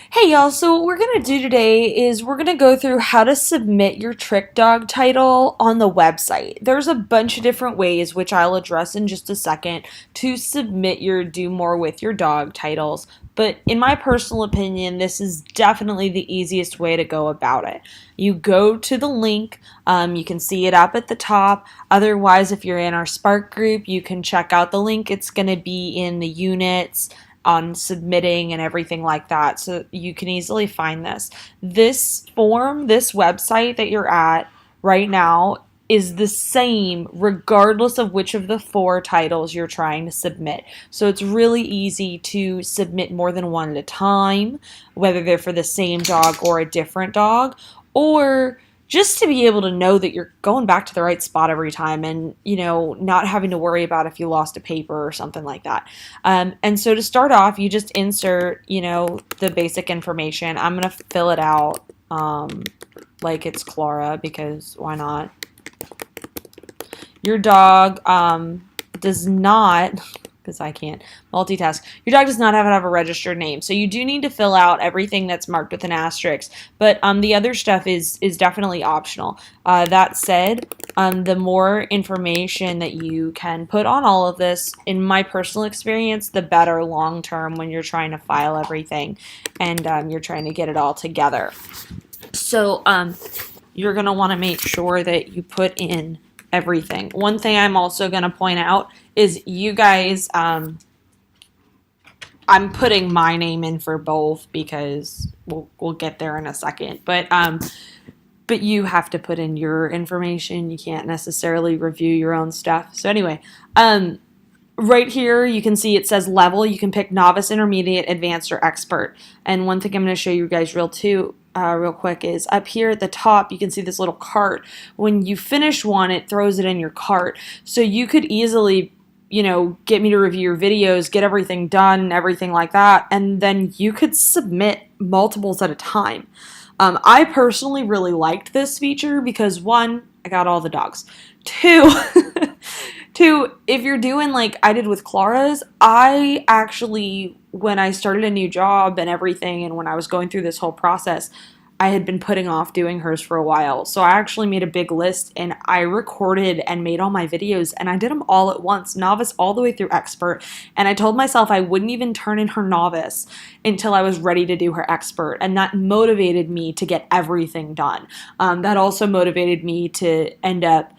Hey y'all, so what we're gonna do today is we're gonna go through how to submit your trick dog title on the website. There's a bunch of different ways, which I'll address in just a second, to submit your do more with your dog titles. But in my personal opinion, this is definitely the easiest way to go about it. You go to the link, you can see it up at the top. Otherwise, if you're in our Spark group, you can check out the link. It's gonna be in the units on submitting and everything like that. So you can easily find this. This form, this website that you're at right now is the same regardless of which of the four titles you're trying to submit. So it's really easy to submit more than one at a time, whether they're for the same dog or a different dog, or just to be able to know that you're going back to the right spot every time and, not having to worry about if you lost a paper or something like that. And so to start off, you just insert, the basic information. I'm going to fill it out like it's Clara because why not? Your dog does not, because I can't multitask, your dog does not have a registered name. So you do need to fill out everything that's marked with an asterisk. But the other stuff is definitely optional. That said, the more information that you can put on all of this, in my personal experience, the better long term when you're trying to file everything and you're trying to get it all together. So you're going to want to make sure that you put in everything. One thing I'm also going to point out is you guys, I'm putting my name in for both because we'll get there in a second. But you have to put in your information. You can't necessarily review your own stuff. So anyway, right here you can see it says level. You can pick novice, intermediate, advanced, or expert. And one thing I'm going to show you guys real quick is up here at the top you can see this little cart. When you finish one, it throws it in your cart. So you could easily, get me to review your videos, get everything done, everything like that, and then you could submit multiples at a time. I personally really liked this feature because one, I got all the dogs. Two, if you're doing like I did with Clara's, I actually, when I started a new job and everything, and when I was going through this whole process, I had been putting off doing hers for a while. So I actually made a big list and I recorded and made all my videos and I did them all at once, novice all the way through expert. And I told myself I wouldn't even turn in her novice until I was ready to do her expert. And that motivated me to get everything done. That also motivated me to end up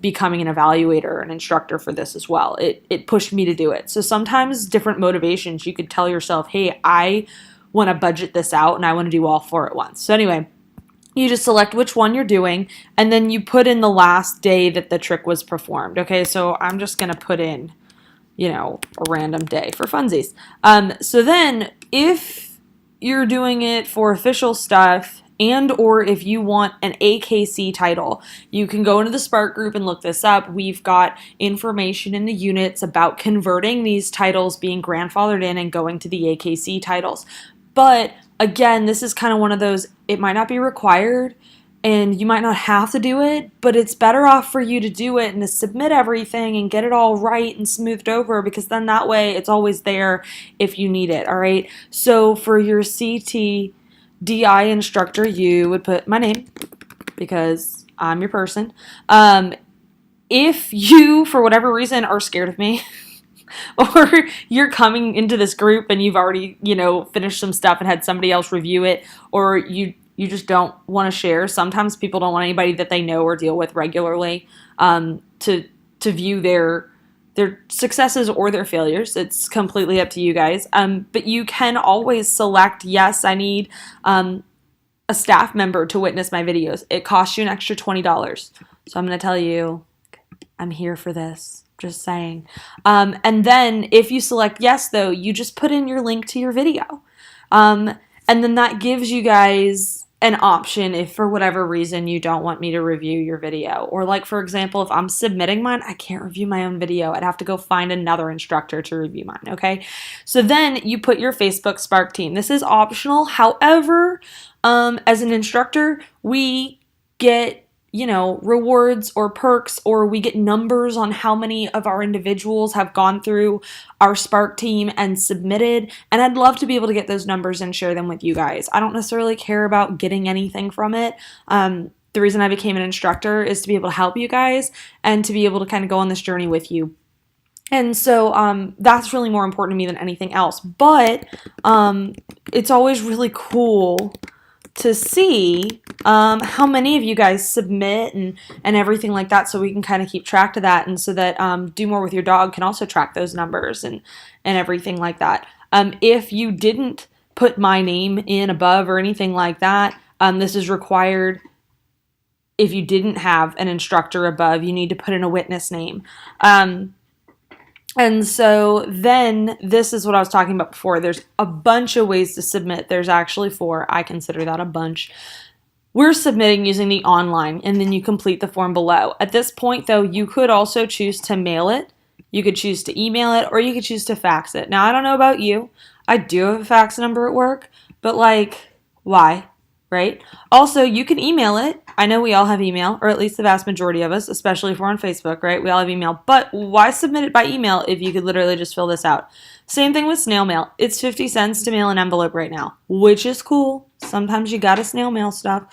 becoming an evaluator, an instructor for this as well. It pushed me to do it. So sometimes different motivations, you could tell yourself, hey, I want to budget this out and I want to do all four at once. So anyway, you just select which one you're doing and then you put in the last day that the trick was performed. Okay, so I'm just going to put in, a random day for funsies. So then if you're doing it for official stuff, and or if you want an AKC title, you can go into the Spark group and look this up. We've got information in the units about converting these titles, being grandfathered in and going to the AKC titles. But again, this is kind of one of those, it might not be required and you might not have to do it, but it's better off for you to do it and to submit everything and get it all right and smoothed over, because then that way it's always there if you need it, all right? So for your CT DI instructor, you would put my name because I'm your person. If you, for whatever reason, are scared of me, or you're coming into this group and you've already, finished some stuff and had somebody else review it, or you just don't want to share. Sometimes people don't want anybody that they know or deal with regularly to view their successes or their failures. It's completely up to you guys. But you can always select, yes, I need a staff member to witness my videos. It costs you an extra $20. So I'm going to tell you, I'm here for this. Just saying. And then if you select yes, though, you just put in your link to your video. And then that gives you guys an option if for whatever reason you don't want me to review your video. Or like, for example, if I'm submitting mine, I can't review my own video. I'd have to go find another instructor to review mine, okay? So then you put your Facebook Spark team. This is optional. However, as an instructor, we get rewards or perks, or we get numbers on how many of our individuals have gone through our Spark team and submitted. And I'd love to be able to get those numbers and share them with you guys. I don't necessarily care about getting anything from it. The reason I became an instructor is to be able to help you guys and to be able to kind of go on this journey with you. And so that's really more important to me than anything else. But it's always really cool to see how many of you guys submit and everything like that, so we can kind of keep track of that, and so that Do More With Your Dog can also track those numbers and everything like that. If you didn't put my name in above or anything like that, this is required. If you didn't have an instructor above, you need to put in a witness name. And so then this is what I was talking about before. There's a bunch of ways to submit. There's actually 4. I consider that a bunch. We're submitting using the online, and then you complete the form below. At this point, though, you could also choose to mail it. You could choose to email it, or you could choose to fax it. Now, I don't know about you. I do have a fax number at work, but why? Right? Also, you can email it. I know we all have email, or at least the vast majority of us, especially if we're on Facebook, right? We all have email. But why submit it by email if you could literally just fill this out? Same thing with snail mail. It's 50 cents to mail an envelope right now, which is cool. Sometimes you gotta snail mail stuff.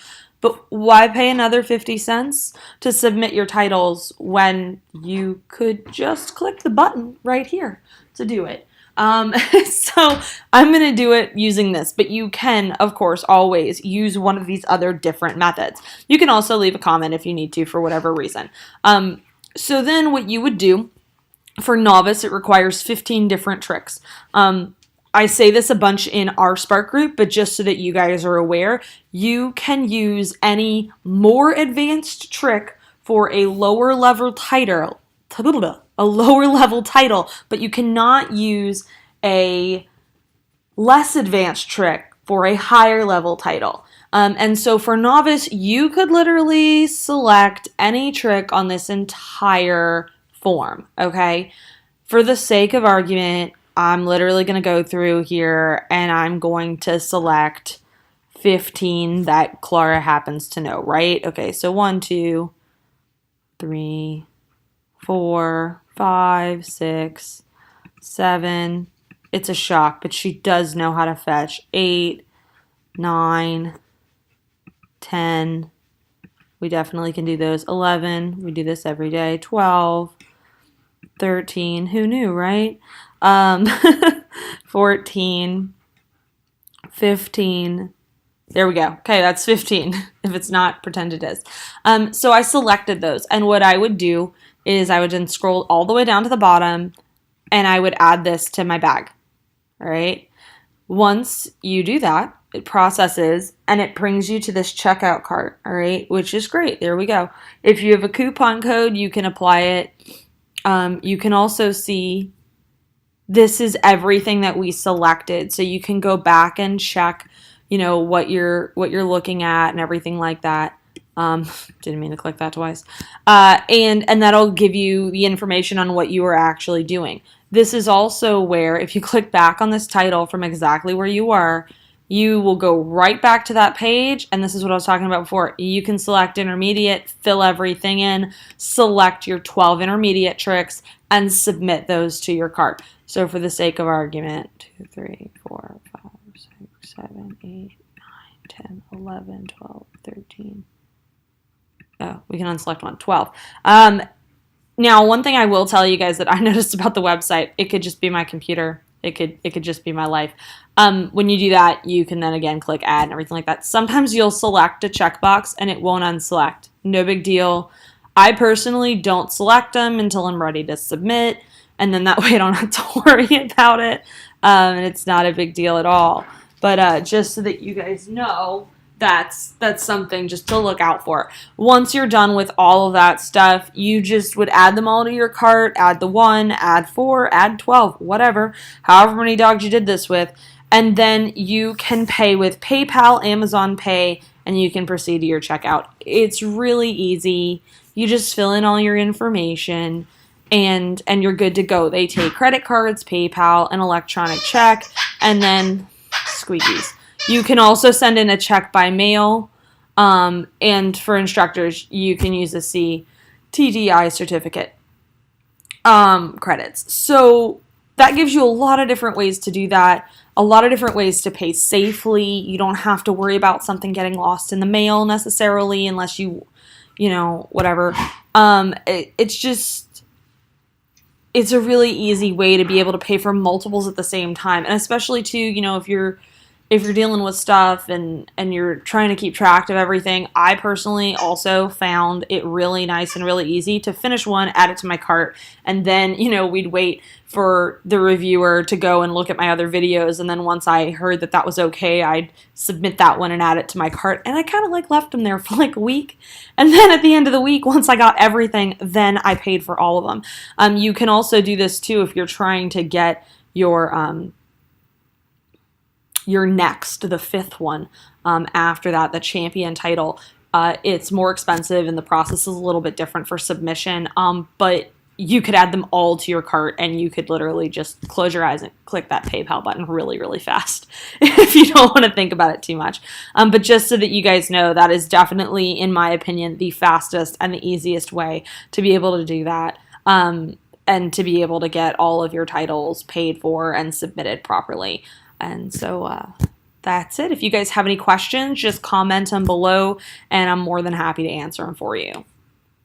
But why pay another 50 cents to submit your titles when you could just click the button right here to do it? So I'm going to do it using this, but you can, of course, always use one of these other different methods. You can also leave a comment if you need to for whatever reason. So then what you would do for novice, it requires 15 different tricks. I say this a bunch in our Spark group, but just so that you guys are aware, you can use any more advanced trick for a lower level title, but you cannot use a less advanced trick for a higher level title. And so for novice, you could literally select any trick on this entire form, okay? For the sake of argument, I'm literally going to go through here and I'm going to select 15 that Clara happens to know, right? Okay, so 1, 2, 3, 4, 5, 6, 7. It's a shock, but she does know how to fetch. 8, 9, 10. We definitely can do those. 11. We do this every day. 12, 13. Who knew, right? 14, 15. There we go. Okay, that's 15. If it's not, pretend it is. So I selected those, and what I would do is I would then scroll all the way down to the bottom, and I would add this to my bag. All right. Once you do that, it processes and it brings you to this checkout cart. All right, which is great. There we go. If you have a coupon code, you can apply it. You can also see this is everything that we selected, so you can go back and check, what you're looking at and everything like that. Didn't mean to click that twice. And that'll give you the information on what you are actually doing. This is also where, if you click back on this title from exactly where you were, you will go right back to that page. And this is what I was talking about before. You can select intermediate, fill everything in, select your 12 intermediate tricks, and submit those to your cart. So for the sake of argument, 2, 3, 4, 5, 6, 7, 8, 9, 10, 11, 12, 13. Oh, we can unselect one. 12. Now, one thing I will tell you guys that I noticed about the website, it could just be my computer. It could just be my life. When you do that, you can then again click add and everything like that. Sometimes you'll select a checkbox and it won't unselect. No big deal. I personally don't select them until I'm ready to submit, and then that way I don't have to worry about it. And it's not a big deal at all. But just so that you guys know, that's something just to look out for. Once you're done with all of that stuff, you just would add them all to your cart, add the 1, add 4, add 12, whatever, however many dogs you did this with, and then you can pay with PayPal, Amazon Pay, and you can proceed to your checkout. It's really easy. You just fill in all your information, and you're good to go. They take credit cards, PayPal, an electronic check, and then squeakies. You can also send in a check by mail. And for instructors, you can use the CTDI certificate credits. So that gives you a lot of different ways to do that, a lot of different ways to pay safely. You don't have to worry about something getting lost in the mail necessarily, unless whatever. It's a really easy way to be able to pay for multiples at the same time. And especially too, if you're dealing with stuff and you're trying to keep track of everything, I personally also found it really nice and really easy to finish one, add it to my cart, and then, we'd wait for the reviewer to go and look at my other videos, and then once I heard that that was okay, I'd submit that one and add it to my cart, and I kind of left them there for a week, and then at the end of the week, once I got everything, then I paid for all of them. You can also do this too if you're trying to get your next, the fifth one, after that, the champion title. It's more expensive and the process is a little bit different for submission, but you could add them all to your cart and you could literally just close your eyes and click that PayPal button really, really fast if you don't want to think about it too much. But just so that you guys know, that is definitely, in my opinion, the fastest and the easiest way to be able to do that. And to be able to get all of your titles paid for and submitted properly. And so that's it. If you guys have any questions, just comment them below, and I'm more than happy to answer them for you.